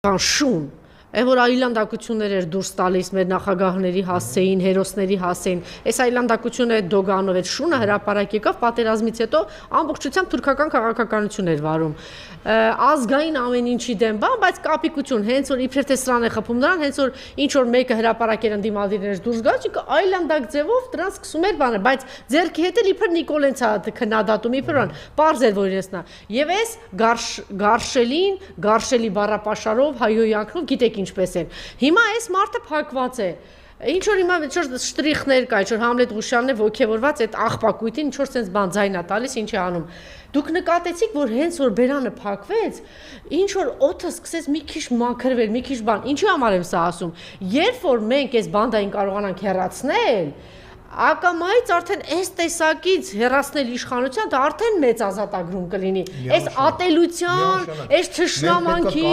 բան շուն Այն որ այլանդակություններ էր դուրս տալիս մեր նախագահների հասցեին, հերոսների հասցեին, այս այլանդակությունը այդ Դոգանով այդ շունը հրապարակ եկավ պատերազմից հետո ամբողջությամբ թուրքական քաղաքականություն էր վարում։ Ազգային ամեն ինչի դեմ բան, բայց կապիկություն, հենց որ իբրև թե սրան է խփում նրան, հենց որ ինչ որ մեկը հրապարակեր ընդդիմադիրներից դուրս գա, չկա այլանդակ ձևով դրանց սկսում էր բանը, բայց ձերքի հետ էլ իբր Նիկոլենց է քննադատում, իբր ան, պարզ էր որ իրենցնա։ Եվ այս գարշելին, գարշելի բառապաշարով հայոյանքնով գիտեք ինչպես են։ Հիմա այս մարդը փակված է։ Ինչ որ հիմա ինչ որ շտրիխներ կա, ինչ որ Համլետ Ղուշյանն է ոգևորված այդ աղբակույտին, ինչ որ sense բան ձայն է տալիս, ինչ է անում։ Դուք նկատեցիք, որ հենց որ բերանը փակվեց, ինչ որ օդը սկսեց մի քիչ մաքրվել, մի քիչ բան։ Ինչի համար եմ սա ասում։ Երբ որ մենք այս բանդային կարողանանք հեռացնել, ակամայից արդեն այս տեսակից հեռացնել իշխանության, դա արդեն մեծ ազատագրում կլինի։ Այս ատելության, այս թշնամանքի